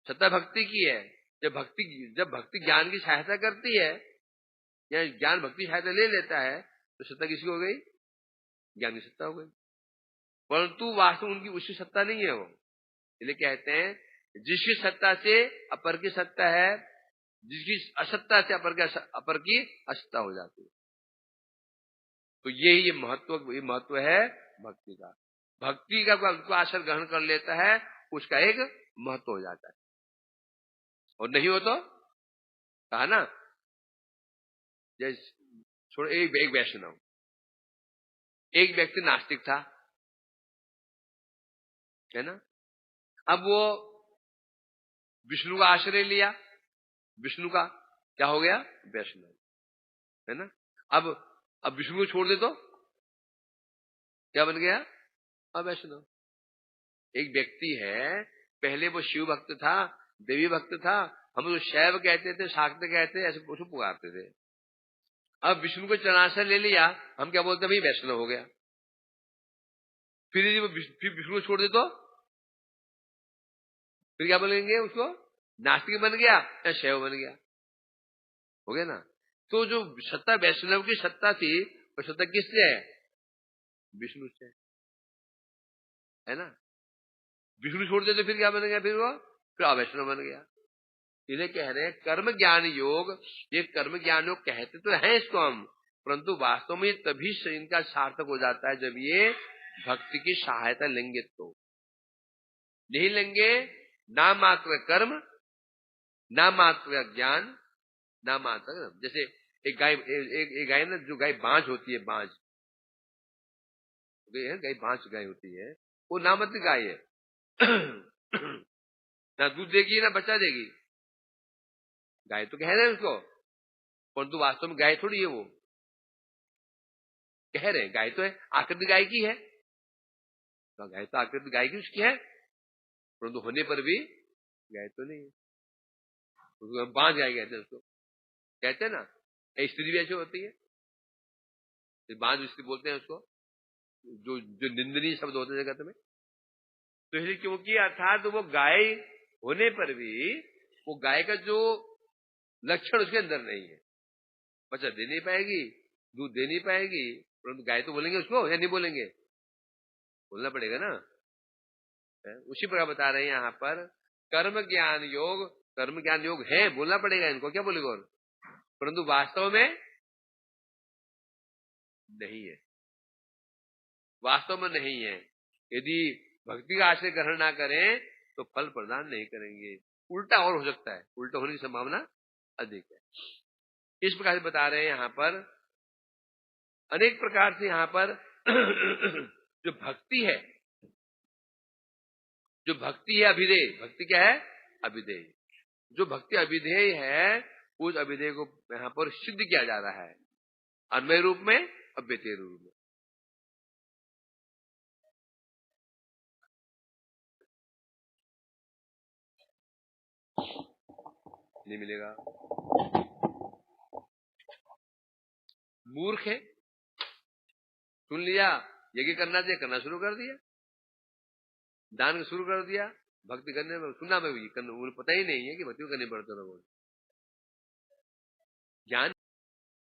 सत्ता भक्ति की है। जब भक्ति ज्ञान की सहायता करती है, या ज्ञान भक्ति सहायता ले लेता है, तो सत्ता किसकी हो गई? ज्ञान की सत्ता हो गई। परंतु वास्तव उनकी उसकी सत्ता नहीं है वो। इसलिए कहते हैं जिसकी सत्ता से अपर की सत्ता है, जिसकी असत्ता से अपर की असत्ता हो जाती है। तो ये महत्व है भक्ति का। भक्ति का कोई आश्रय ग्रहण कर लेता है, उसका एक महत्व हो जाता है। और नहीं हो तो कहा ना, जैसे छोड़ो, एक वैष्णव, एक व्यक्ति नास्तिक था, है ना। अब वो विष्णु का आश्रय लिया, विष्णु का क्या हो गया? वैष्णव, है ना। अब विष्णु को छोड़ दे तो क्या बन गया? अवैष्णव। एक व्यक्ति है, पहले वो शिव भक्त था, देवी भक्त था, हम उसको शैव कहते थे, शाक्त कहते थे, ऐसे उसको पुकारते थे। अब विष्णु को चरणाश्रय ले लिया, हम क्या बोलते हैं? भाई वैष्णव हो गया। फिर यदि वो विष्णु को छोड़ दे तो फिर क्या बोलेंगे उसको? नास्तिक बन गया या शैव बन गया, हो गया ना। तो जो सत्ता वैष्णव की सत्ता थी, वो सत्ता किससे है? विष्णु से, है ना। विष्णु छोड़ दे तो फिर क्या बन गया? फिर अवैष्णव बन गया। इन्हें कह रहे हैं कर्म ज्ञान योग। ये कर्म ज्ञान योग कहते तो हैं इसको हम, परंतु वास्तव में तभी इनका सार्थक हो जाता है जब ये भक्ति की सहायता लेंगे। तो नहीं लेंगे, ना मात्र कर्म, ना मात्र ज्ञान, ना मात्र। जैसे एक गाय ना, जो गाय बांझ होती है, बांझ गाय, बांझ गाय होती है, वो नामत्र गाय है। ना दूध देगी ना बच्चा देगी। गाय तो कह रहे हैं उसको, परंतु वास्तव में गाय थोड़ी है वो। कह रहे हैं गाय तो है, आकृति गाय की है, तो गाय तो आकृति गाय की उसकी है, परंतु होने पर भी गाय तो नहीं है। उसको हम बांझ गाय कहते हैं, उसको कहते हैं ना। स्त्री भी ऐसे होती है, बांझ स्त्री बोलते हैं उसको, जो जो निंदनीय शब्द होते हैं जगत में। तो इसलिए क्योंकि अर्थात वो गाय होने पर भी वो गाय का जो लक्षण उसके अंदर नहीं है, बच्चा दे नहीं पाएगी, दूध दे नहीं पाएगी, परंतु गाय तो बोलेंगे उसको या नहीं बोलेंगे? बोलना पड़ेगा ना। उसी प्रकार बता रहे हैं यहाँ पर कर्म ज्ञान योग है, बोलना पड़ेगा इनको, क्या बोलेगा? और परंतु वास्तव में नहीं है, वास्तव में नहीं है। यदि भक्ति का आश्रय ग्रहण ना करें तो फल प्रदान नहीं करेंगे, उल्टा और हो सकता है, उल्टा होने की संभावना अधिक है। इस प्रकार से बता रहे हैं यहाँ पर, अनेक प्रकार से यहाँ पर जो भक्ति है, अभिधेय भक्ति क्या है? अभिधेय। जो भक्ति अभिधेय है, उस अभिधेय को यहाँ पर सिद्ध किया जा रहा है, अन्वय रूप में, अव्यतेय रूप में। नहीं मिलेगा, मूर्ख है, सुन लिया यज्ञ करना चाहिए, करना शुरू कर दिया, दान शुरू कर दिया, भक्ति करने में सुनना में भी करना, उन्हें पता ही नहीं है कि भक्ति करनी पड़ता है। ज्ञान